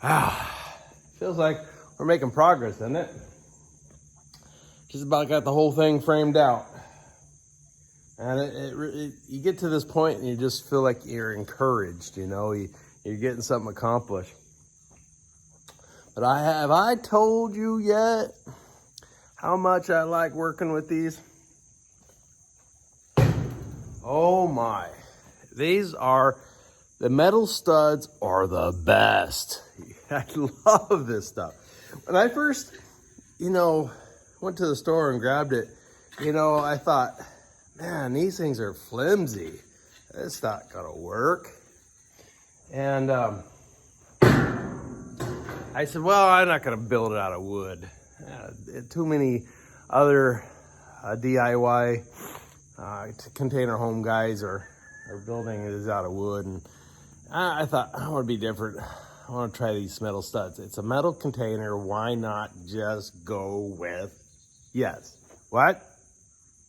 Feels like we're making progress, doesn't it? Just about got the whole thing framed out. And you get to this point and you just feel like you're encouraged, you know, you're getting something accomplished. But have I told you yet how much I like working with these? Oh my, the metal studs are the best. I love this stuff. When I first, went to the store and grabbed it, I thought, man, these things are flimsy. It's not gonna work. And I said, well, I'm not gonna build it out of wood. Too many other DIY container home guys are building it out of wood. And I thought, I wanna be different. I wanna try these metal studs. It's a metal container, why not just go with, yes, what?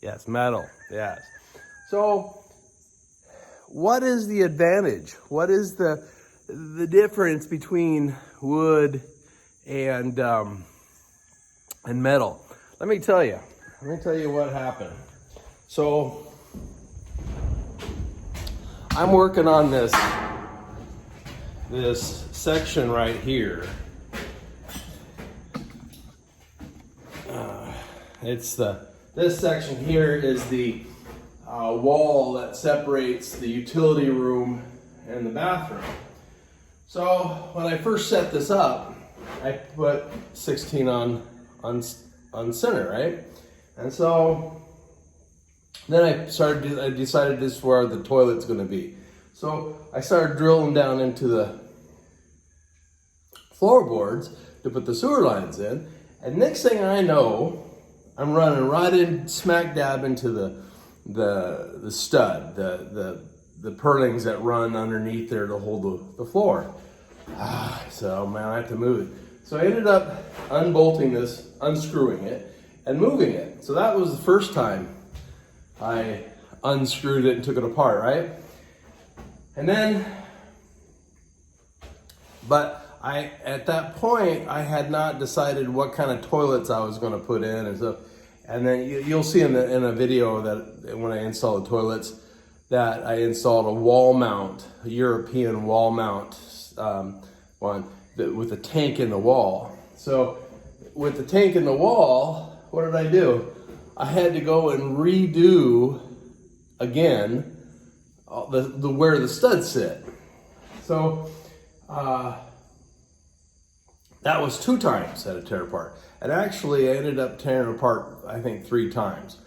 Yes, metal, yes. So, what is the advantage? What is the difference between wood and metal? Let me tell you what happened. So, I'm working on this section right here. This section here is the wall that separates the utility room and the bathroom. So when I first set this up, I put 16 on center, right? And so then I decided this is where the toilet's going to be. So I started drilling down into the floorboards to put the sewer lines in, and next thing I know, I'm running right in smack dab into the stud, the purlings that run underneath there to hold the floor. So man, I have to move it. So I ended up unbolting this, unscrewing it, and moving it. So that was the first time I unscrewed it and took it apart, right? And then, but at that point, I had not decided what kind of toilets I was going to put in and stuff. And then you'll see in a video that when I installed the toilets, that I installed a wall mount, a European wall mount one with a tank in the wall. So with the tank in the wall, what did I do? I had to go and redo again the where the studs sit. So that was 2 times that I tear apart. And actually I ended up tearing apart, I think 3 times.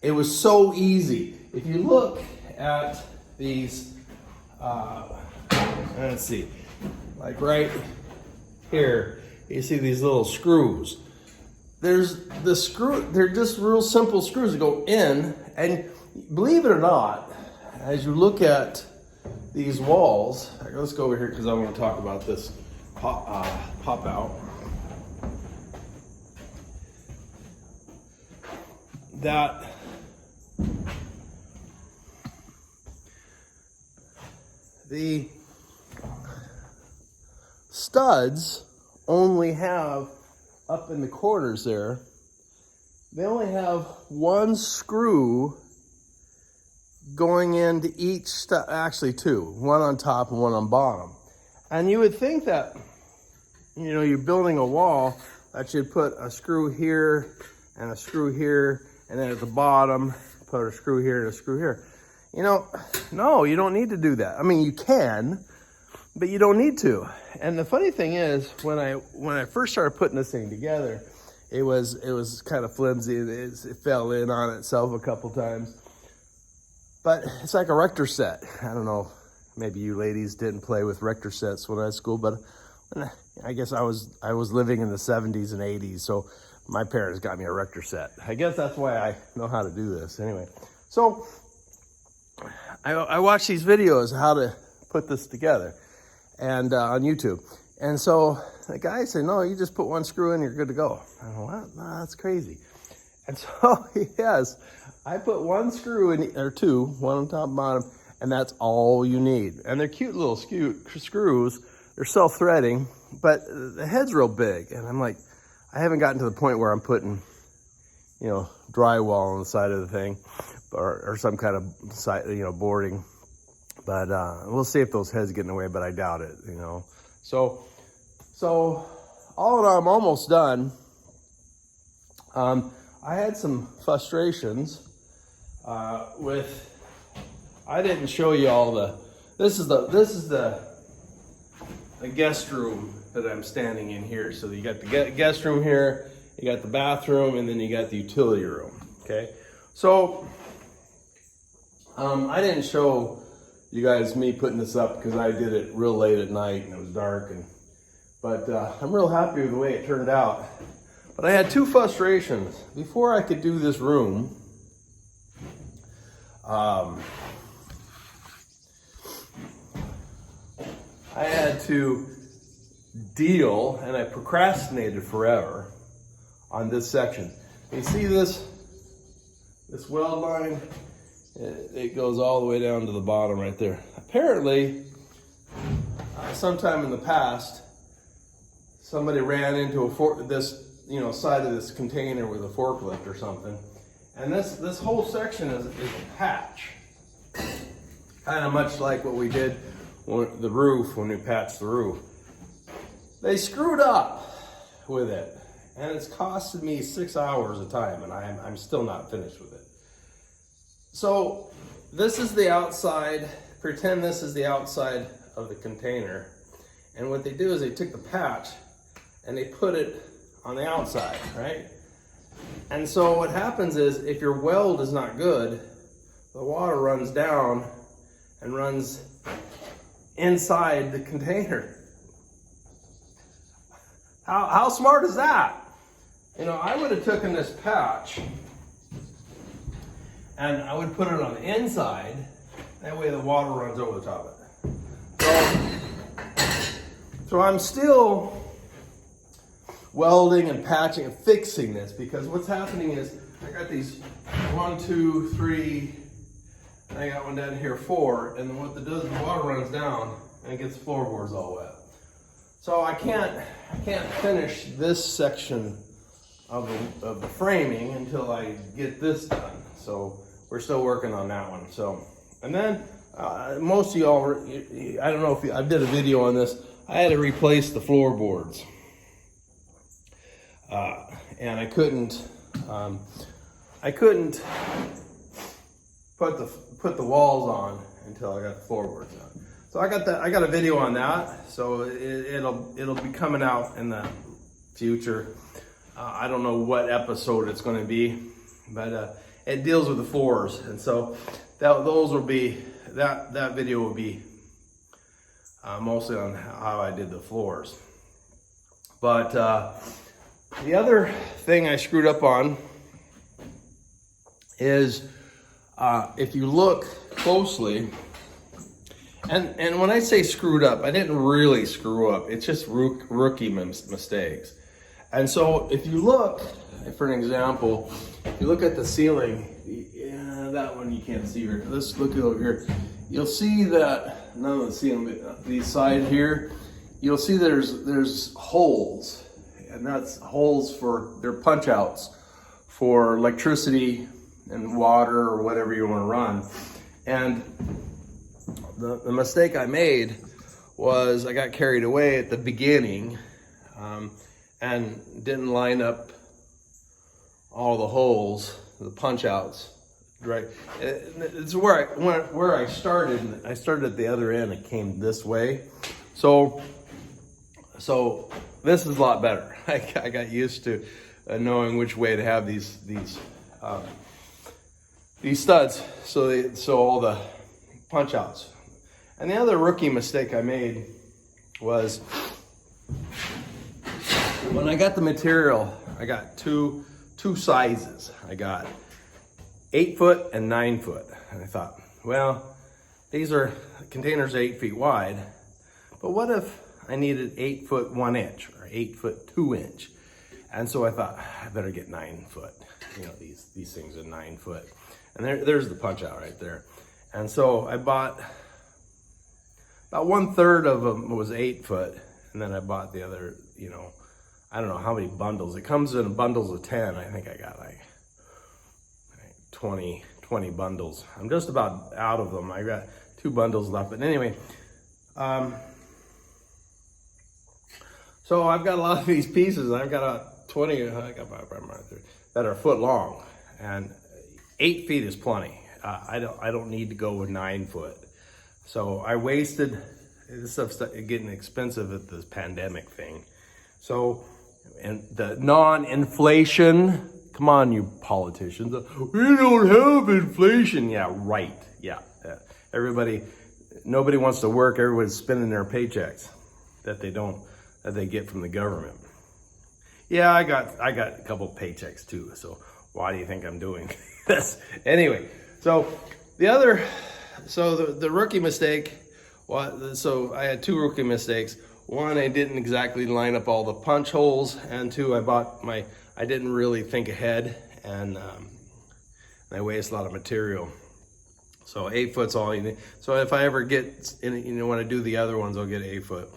It was so easy. If you look at these, let's see, like right here, you see these little screws. They're just real simple screws that go in, and believe it or not, as you look at these walls, let's go over here because I want to talk about this pop out. That the studs only have, up in the corners there, they only have 1 screw going into each stud, actually 2, 1 on top and 1 on bottom. And you would think that, you're building a wall, that you'd put a screw here and a screw here, and then at the bottom, put a screw here and a screw here. No, you don't need to do that. I mean, you can, but you don't need to. And the funny thing is, when I first started putting this thing together, it was kind of flimsy. It fell in on itself a couple times. But it's like a Rector set. I don't know, maybe you ladies didn't play with Rector sets when I was at school, but I guess I was living in the 70s and 80s, so my parents got me a Rector set. I guess that's why I know how to do this. Anyway, so I watch these videos how to put this together, and on YouTube. And so the guy said, no, you just put 1 screw in, you're good to go. I go, what? No, that's crazy. And so, yes, I put 1 screw in, or 2, 1 on top and bottom, and that's all you need. And they're cute little screws. They're self-threading. but the head's real big, and I'm like, I haven't gotten to the point where I'm putting, you know, drywall on the side of the thing, or some kind of side, you know, boarding. But we'll see if those heads get in the way, but I doubt it, you know. So all in all, I'm almost done. I had some frustrations with. I didn't show you all the. This is the guest room that I'm standing in here. So you got the guest room here, you got the bathroom, and then you got the utility room. Okay, so I didn't show you guys me putting this up because I did it real late at night and it was dark, but I'm real happy with the way it turned out. But I had two frustrations before I could do this room. I had to deal, and I procrastinated forever on this section. You see this weld line? It goes all the way down to the bottom right there. Apparently, sometime in the past, somebody ran into this, you know, side of this container with a forklift or something, and this whole section is a patch, kind of much like what we did the roof when we patched the roof. They screwed up with it, and it's costed me 6 hours of time, and I'm still not finished with it. So this is the outside. Pretend this is the outside of the container, and what they do is they took the patch and they put it on the outside, right? And so what happens is, if your weld is not good, the water runs down and runs inside the container. How smart is that? You know, I would have taken this patch and I would put it on the inside. That way the water runs over the top of it. So I'm still welding and patching and fixing this, because what's happening is I got these 1, 2, 3, and I got one down here 4, and then what it does is the water runs down and it gets the floorboards all wet. So I can't finish this section of the framing until I get this done. So we're still working on that one. So, and then most of y'all, I don't know if I did a video on this. I had to replace the floorboards, and I couldn't put the walls on until I got the floorboards on. So I got a video on that. So it'll be coming out in the future. I don't know what episode it's going to be, but it deals with the floors, and so that video will be mostly on how I did the floors. But the other thing I screwed up on is if you look closely, and when I say screwed up, I didn't really screw up. It's just rookie mistakes. And so if you look, for an example, if you look at the ceiling, that one you can't see here. Let's look over here. You'll see that none of the ceiling, the side here, you'll see there's holes, and that's holes for their punch outs for electricity and water or whatever you want to run. And the mistake I made was I got carried away at the beginning and didn't line up all the holes, the punch outs, right? It's where I started. I started at the other end. It came this way. So this is a lot better. I got used to knowing which way to have these studs. So all the punch outs. And the other rookie mistake I made was when I got the material, I got two sizes. I got 8 foot and 9 foot. And I thought, well, these containers are 8 feet wide, but what if I needed 8 foot 1 inch or 8 foot 2 inch? And so I thought, I better get 9 foot. You know, these things are 9 foot. And there's the punch out right there. And so I bought about 1/3 of them was 8 foot, And then I bought the other, I don't know how many bundles. It comes in bundles of 10. I think I got like 20 bundles. I'm just about out of them. I got 2 bundles left. But anyway, so I've got a lot of these pieces. I've got 20 that are a foot long, and 8 feet is plenty. I don't need to go with 9 foot. So I wasted, this stuff's getting expensive with this pandemic thing. So, and the non-inflation, come on, you politicians, we don't have inflation. Yeah, right. Yeah. Nobody wants to work. Everybody's spending their paychecks that they get from the government. Yeah, I got a couple of paychecks too. So why do you think I'm doing this? Anyway, so the rookie mistake, so I had 2 rookie mistakes. One, I didn't exactly line up all the punch holes, and 2, I didn't really think ahead, and I waste a lot of material. So 8 foot's all you need. So if I ever get, when I do the other ones, I'll get 8 foot.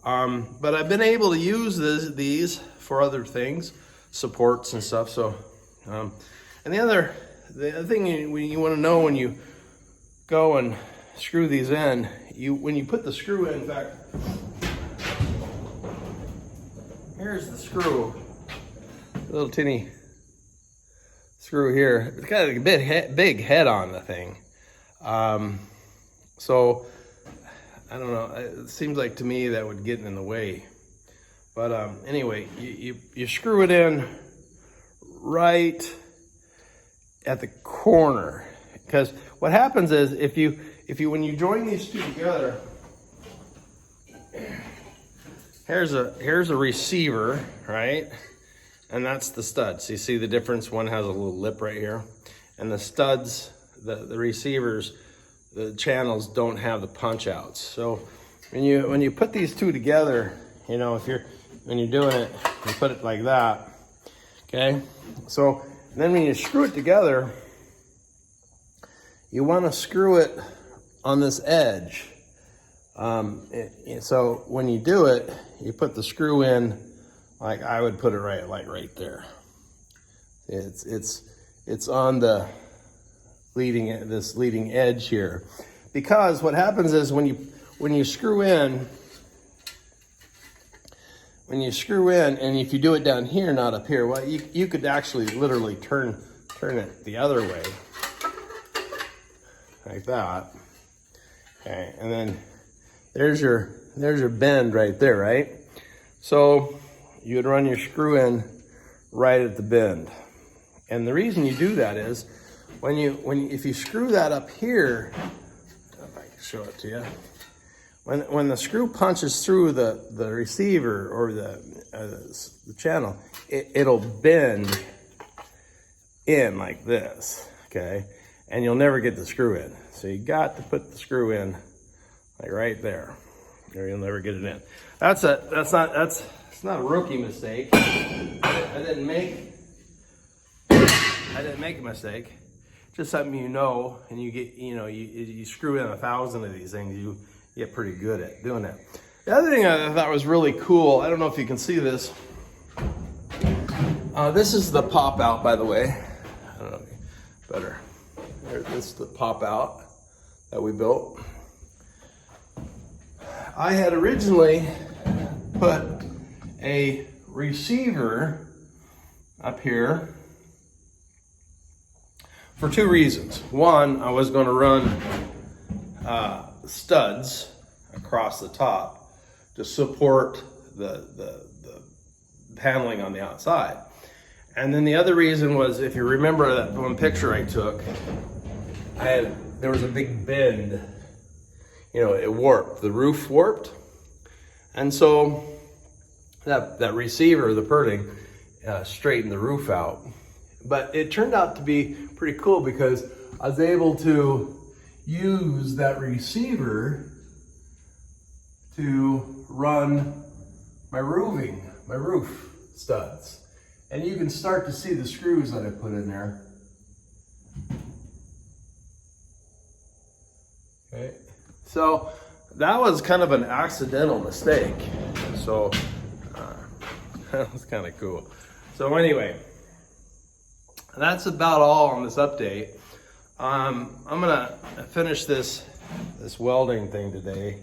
But I've been able to use these for other things, supports and stuff. So, and the other thing you want to know when you go and screw these in, when you put the screw in fact, here's the screw, a little tinny screw here. It's got a big head on the thing. So I don't know, it seems like to me that would get in the way. But anyway, you screw it in right at the corner, because what happens is when you join these 2 together, here's a receiver, right? And that's the stud. So you see the difference? One has a little lip right here, and the studs, the receivers, the channels don't have the punch outs. So when you put these 2 together, when you're doing it, you put it like that, okay? So then when you screw it together, you want to screw it on this edge. So when you do it, you put the screw in, like I would put it right there. It's on the leading edge here, because what happens is when you screw in, and if you do it down here, not up here, well, you could actually literally turn it the other way, like that. Okay, and then there's your bend right there, right? So you would run your screw in right at the bend. And the reason you do that is if you screw that up here, if I can show it to you, when the screw punches through the receiver or the channel, it'll bend in like this, okay? And you'll never get the screw in. So you got to put the screw in like right there, or you'll never get it in. It's not a rookie mistake. I didn't make a mistake. Just something and you get, you screw in 1,000 of these things, you get pretty good at doing that. The other thing I thought was really cool, I don't know if you can see this. This is the pop out, by the way. I don't know, better. This is the pop out that we built. I had originally put a receiver up here for 2 reasons. One, I was going to run studs across the top to support the paneling on the outside. And then the other reason was, if you remember that one picture I took, there was a big bend. It warped, the roof warped. And so that receiver, the purting, straightened the roof out. But it turned out to be pretty cool, because I was able to use that receiver to run my roof studs. And you can start to see the screws that I put in there. Okay, so that was kind of an accidental mistake. So that was kind of cool. So anyway, that's about all on this update. I'm gonna finish this welding thing today.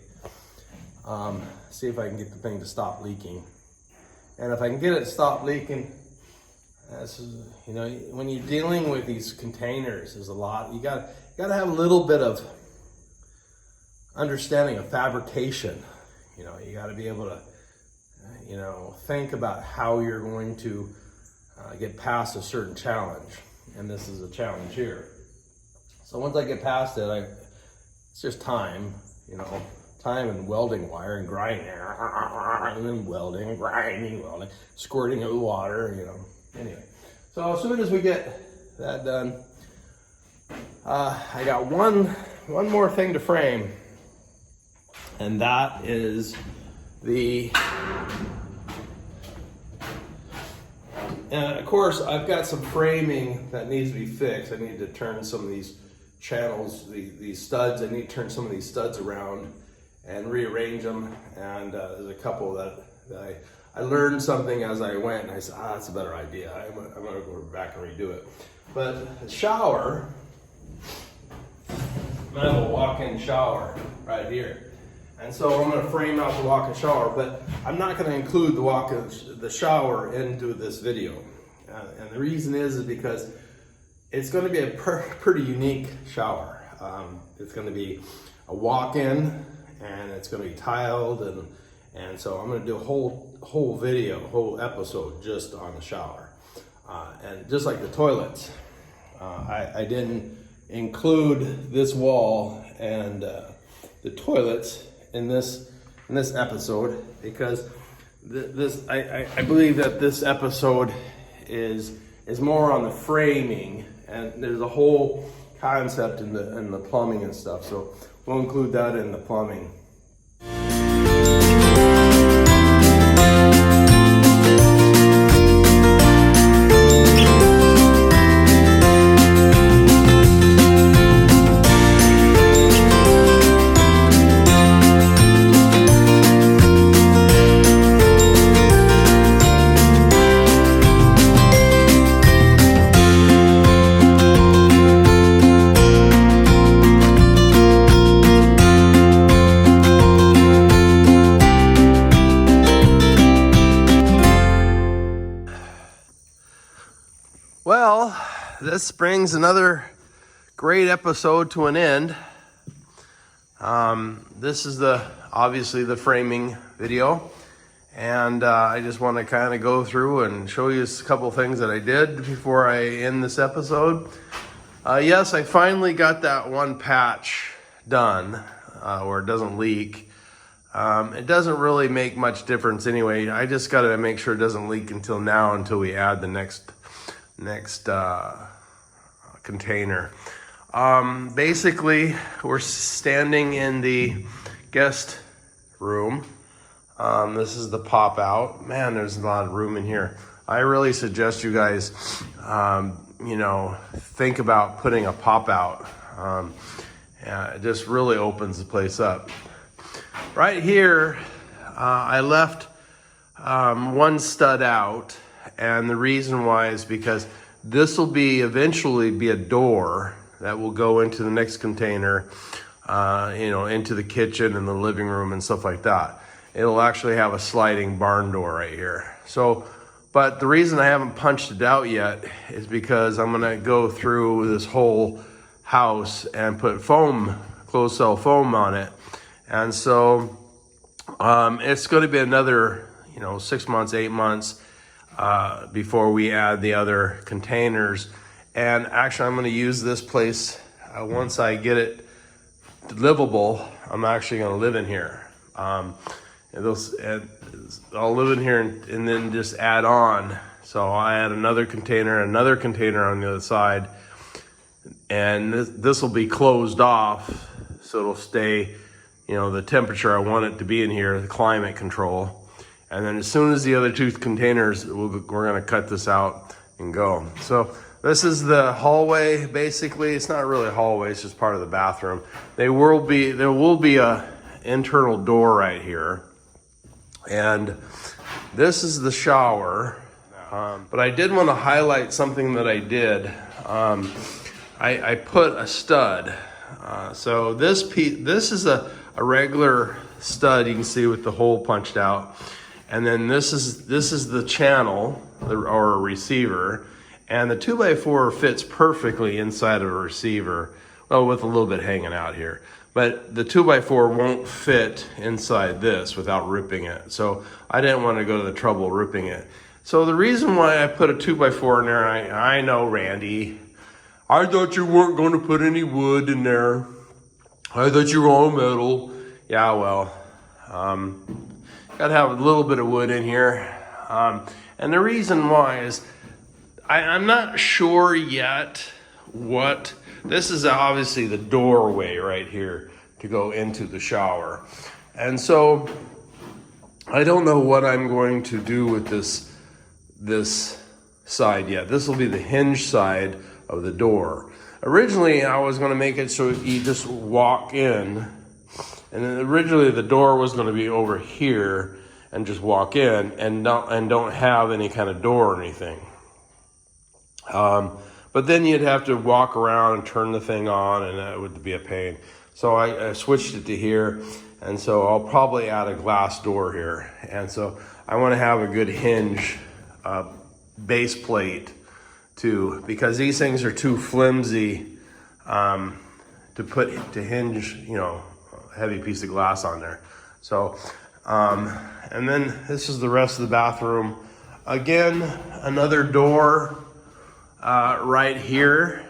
See if I can get the thing to stop leaking. And if I can get it to stop leaking, that's, you know, when you're dealing with these containers, there's a lot. You gotta have a little bit of understanding of fabrication. You know, you gotta be able to, you know, think about how you're going to get past a certain challenge. And this is a challenge here. So once I get past it, it's just time, you know, time and welding wire and grinding, and then welding, grinding, welding, squirting of water, you know. Anyway, so as soon as we get that done, I got one more thing to frame, and that is of course, I've got some framing that needs to be fixed. I need to turn some of these channels, these studs, I need to turn some of these studs around and rearrange them. And there's a couple that I learned something as I went, and I said, that's a better idea. I'm gonna go back and redo it. But the shower, I have a walk-in shower right here. And so I'm gonna frame out the walk-in shower, but I'm not gonna include the shower into this video. And the reason is because it's gonna be a pretty unique shower. It's gonna be a walk-in, and it's gonna be tiled, and so I'm gonna do a whole video, whole episode just on the shower. And just like the toilets, I didn't include this wall and the toilets in this episode because I believe that this episode is more on the framing, and there's a whole concept in the plumbing and stuff. So we'll include that in the plumbing. Well, this brings another great episode to an end. This is obviously the framing video, and I just want to kind of go through and show you a couple things that I did before I end this episode. Yes, I finally got that one patch done where it doesn't leak. It doesn't really make much difference anyway. I just got to make sure it doesn't leak until we add the next container. Basically, we're standing in the guest room. This is the pop out. Man, there's a lot of room in here. I really suggest you guys, think about putting a pop out. It just really opens the place up. Right here, I left one stud out. And the reason why is because this will eventually be a door that will go into the next container, into the kitchen and the living room and stuff like that. It'll actually have a sliding barn door right here. So, but the reason I haven't punched it out yet is because I'm gonna go through this whole house and put closed cell foam on it. And so it's gonna be another, 6 months, 8 months, before we add the other containers. And actually I'm going to use this place once I get it livable. I'm actually going to live in here. I'll live in here and then just add on. So I add another container on the other side, and this will be closed off, so it'll stay, the temperature I want it to be in here, the climate control. And then as soon as the other two containers, we're gonna cut this out and go. So this is the hallway, basically. It's not really a hallway, it's just part of the bathroom. There will be a internal door right here. And this is the shower. But I did want to highlight something that I did. I put a stud. So this is a regular stud, you can see, with the hole punched out. And then this is the channel, or a receiver. And the 2x4 fits perfectly inside of a receiver. Well, with a little bit hanging out here. But the 2x4 won't fit inside this without ripping it. So I didn't want to go to the trouble of ripping it. So the reason why I put a 2x4 in there, I know, Randy, I thought you weren't going to put any wood in there. I thought you were all metal. Yeah, well, gotta have a little bit of wood in here. And the reason why is I'm not sure yet what, this is obviously the doorway right here to go into the shower. And so I don't know what I'm going to do with this side yet. This will be the hinge side of the door. Originally, I was going to make it so you just walk in, and then originally the door was going to be over here and just walk in and don't have any kind of door or anything. But then you'd have to walk around and turn the thing on, and that would be a pain. So I switched it to here, and so I'll probably add a glass door here. And so I want to have a good hinge base plate too, because these things are too flimsy to hinge, you know, a heavy piece of glass on there. So, and then this is the rest of the bathroom. Again, another door right here.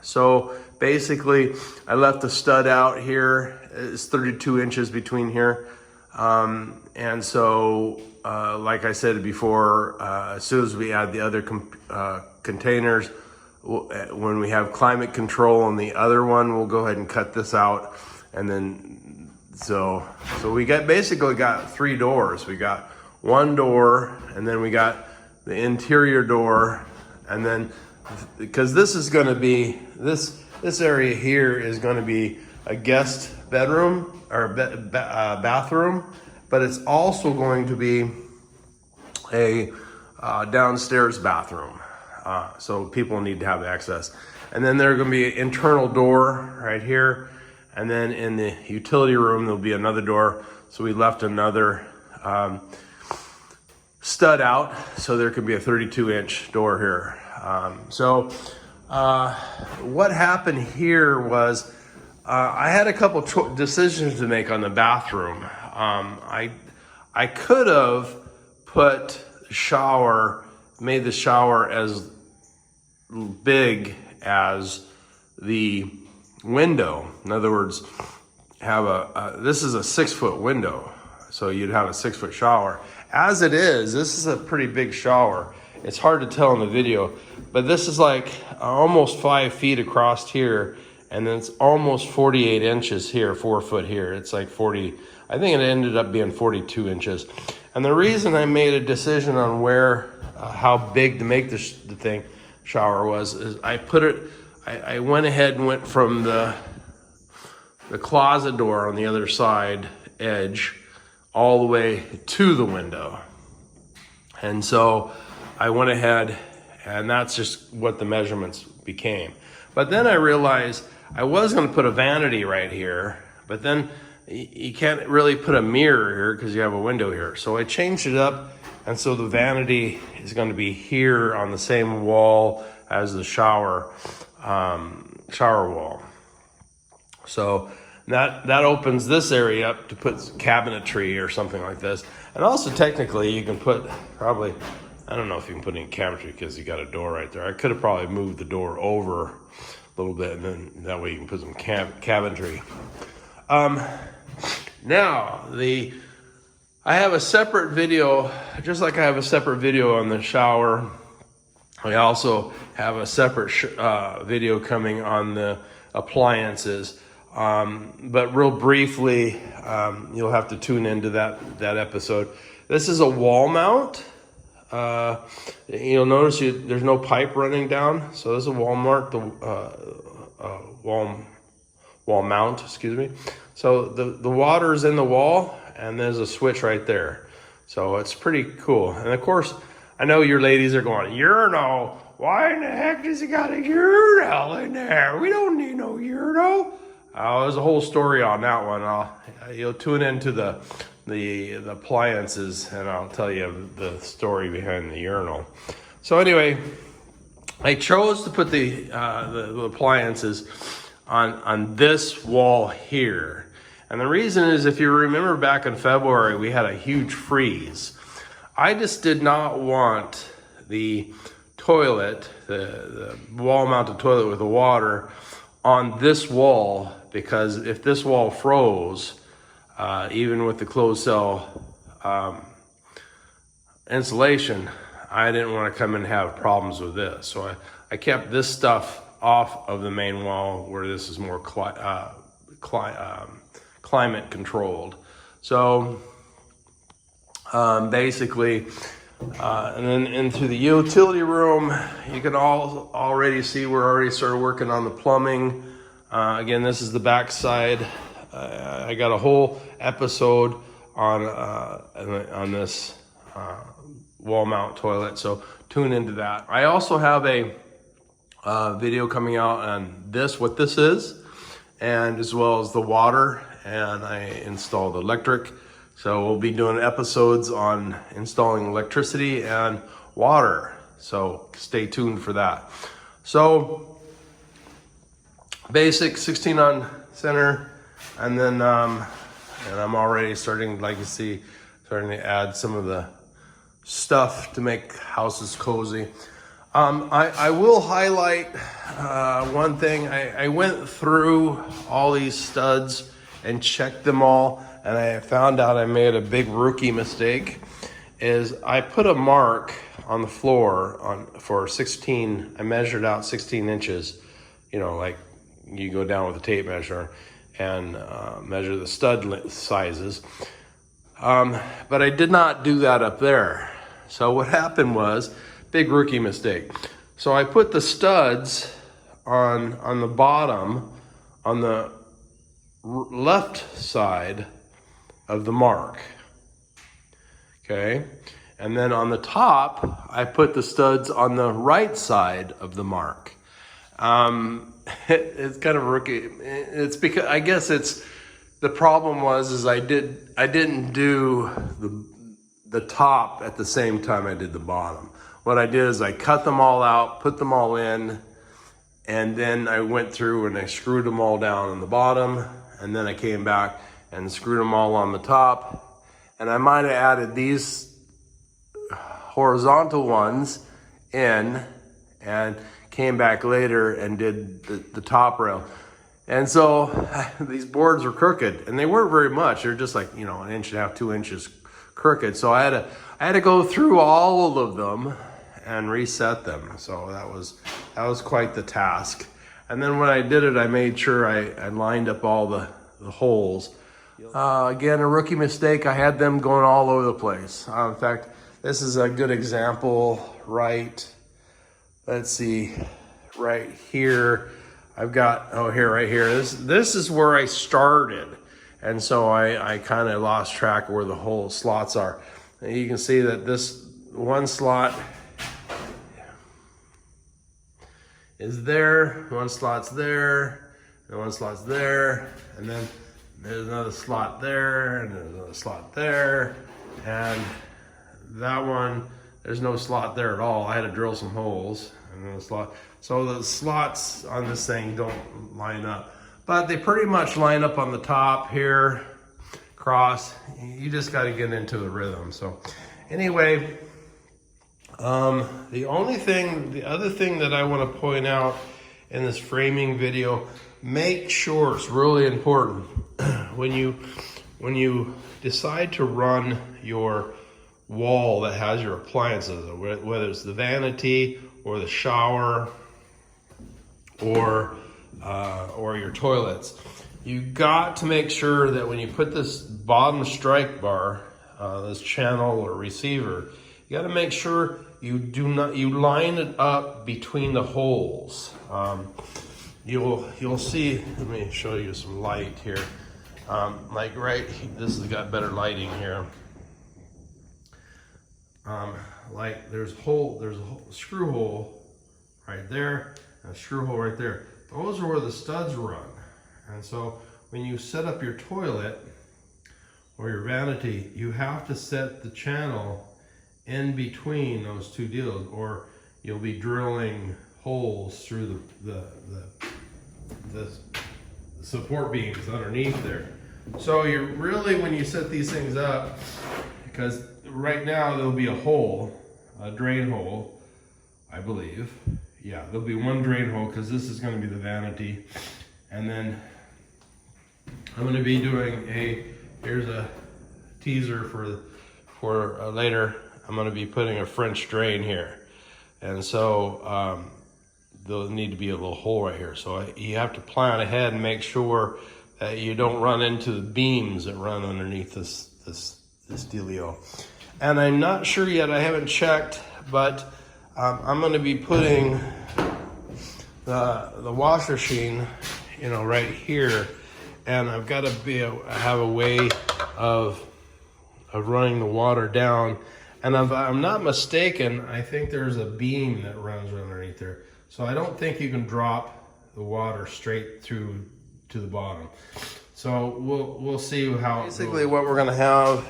So basically I left the stud out here. It's 32 inches between here. And so, like I said before, as soon as we add the other containers, when we have climate control on the other one, we'll go ahead and cut this out. And then, so we basically got 3 doors. We got one door, and then we got the interior door, and then, because this is going to be, this area here is going to be a guest bedroom or bathroom, but it's also going to be a downstairs bathroom. So people need to have access. And then there's going to be an internal door right here. And then in the utility room, there'll be another door. So we left another stud out, so there could be a 32-inch door here. What happened here was I had a couple decisions to make on the bathroom. I could have made the shower as big as the window. In other words, have this is a 6-foot window, so you'd have a 6-foot shower. As it is, this is a pretty big shower. It's hard to tell in the video, but this is like almost 5 feet across here, and then it's almost 48 inches here, 4 foot here. It's like 40, I think it ended up being 42 inches. And the reason I made a decision on how big to make the shower was, is I went ahead and went from the closet door on the other side edge all the way to the window. And so I went ahead, and that's just what the measurements became. But then I realized I was going to put a vanity right here, but then you can't really put a mirror here because you have a window here. So I changed it up, and so the vanity is going to be here on the same wall as the shower wall. So that opens this area up to put cabinetry or something like this. And also technically you can put probably, I don't know if you can put any cabinetry because you got a door right there. I could have probably moved the door over a little bit, and then that way you can put some cabinetry. Now, I have a separate video, just like I have a separate video on the shower. I also have a separate video coming on the appliances. But real briefly, you'll have to tune into that episode. This is a wall mount. You'll notice there's no pipe running down. So this is a wall mount, wall mount, excuse me. So the water is in the wall, and there's a switch right there. So it's pretty cool. And of course, I know your ladies are going, urinal? Why in the heck does he got a urinal in there? We don't need no urinal. There's a whole story on that one. You'll tune into the appliances, and I'll tell you the story behind the urinal. So anyway, I chose to put the appliances on this wall here. And the reason is, if you remember back in February, we had a huge freeze. I just did not want the toilet, the wall-mounted toilet with the water on this wall, because if this wall froze, even with the closed cell insulation, I didn't want to come and have problems with this. So I kept this stuff off of the main wall where this is more climate controlled. So basically, and then into the utility room, you can already see we're already started working on the plumbing. Again, this is the back side. I got a whole episode on this wall mount toilet, so tune into that. I also have a video coming out on what this is, and as well as the water, and I installed electric. So we'll be doing episodes on installing electricity and water. So stay tuned for that. So basic 16 on center, and then and I'm already starting, like you see, starting to add some of the stuff to make houses cozy. I will highlight one thing. I went through all these studs and checked them all, and I found out I made a big rookie mistake. Is I put a mark on the floor for 16. I measured out 16 inches. You know, like you go down with a tape measure and measure the stud sizes. But I did not do that up there. So what happened was, big rookie mistake. So I put the studs on the bottom, on the left side of the mark. Okay, and then on the top, I put the studs on the right side of the mark. It's kind of rookie. It's because I guess it's the problem was I didn't do the top at the same time I did the bottom. What I did is I cut them all out, put them all in, and then I went through and I screwed them all down on the bottom, and then I came back and screwed them all on the top. And I might have added these horizontal ones in and came back later and did the top rail. And so these boards were crooked, and they weren't very much. They're just like, 1.5 inches, 2 inches crooked. So I had to go through all of them and reset them. So that was quite the task. And then when I did it, I made sure I lined up all the holes. Again, a rookie mistake. I had them going all over the place. In fact, this is a good example, right? Let's see, right here. I've got, right here. This is where I started. And so I kind of lost track of where the whole slots are. And you can see that this one slot is there, one slot's there, and one slot's there, and then there's another slot there, and there's another slot there, and that one, there's no slot there at all. I had to drill some holes, and then a slot. So the slots on this thing don't line up, but they pretty much line up on the top here, cross. You just got to get into the rhythm. So anyway, the other thing that I want to point out in this framing video, make sure, it's really important, when you decide to run your wall that has your appliances, whether it's the vanity or the shower or your toilets, you got to make sure that when you put this bottom strike bar, this channel or receiver, you got to make sure you line it up between the holes. You'll see, let me show you some light here. Like this has got better lighting here. like there's a screw hole right there, and a screw hole right there. Those are where the studs run. And so when you set up your toilet or your vanity, you have to set the channel in between those two deals, or you'll be drilling holes through the support beams underneath there. So you're really, when you set these things up, because right now there'll be a hole, a drain hole, I believe. Yeah, there'll be one drain hole because this is going to be the vanity. And then I'm going to be doing here's a teaser for later. I'm going to be putting a French drain here. And so there'll need to be a little hole right here. So you have to plan ahead and make sure that you don't run into the beams that run underneath this dealio. And I'm not sure yet, I haven't checked, but I'm going to be putting the wash machine, right here, and I've got to have a way of running the water down. And if I'm not mistaken, I think there's a beam that runs underneath there. So I don't think you can drop the water straight through to the bottom. So we'll see how. Basically, what we're gonna have,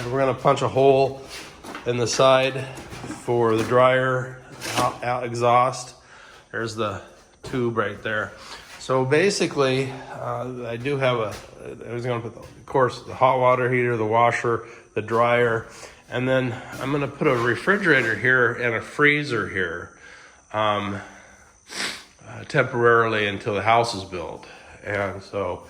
we're gonna punch a hole in the side for the dryer out exhaust. There's the tube right there. So basically, I do have I was gonna put, of course, the hot water heater, the washer, the dryer, and then I'm gonna put a refrigerator here and a freezer here, temporarily until the house is built. And so,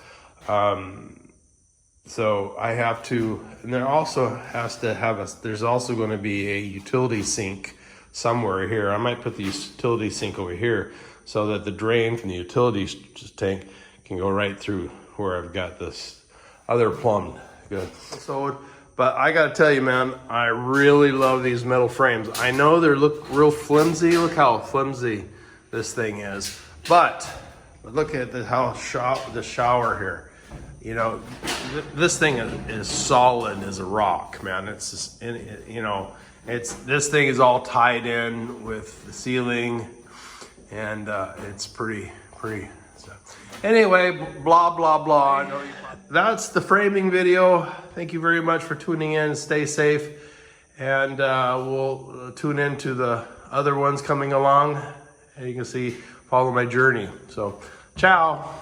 so I have to, and there also has to have there's also going to be a utility sink somewhere here. I might put the utility sink over here so that the drain from the utility tank can go right through where I've got this other plumbed. Good. So, but I got to tell you, man, I really love these metal frames. I know they look real flimsy. Look how flimsy this thing is. But look at the shower here. This thing is solid as a rock, man. It's just, this thing is all tied in with the ceiling, and it's pretty. So. Anyway, blah blah blah. That's the framing video. Thank you very much for tuning in. Stay safe, and we'll tune into the other ones coming along. And you can see, follow my journey. So, ciao.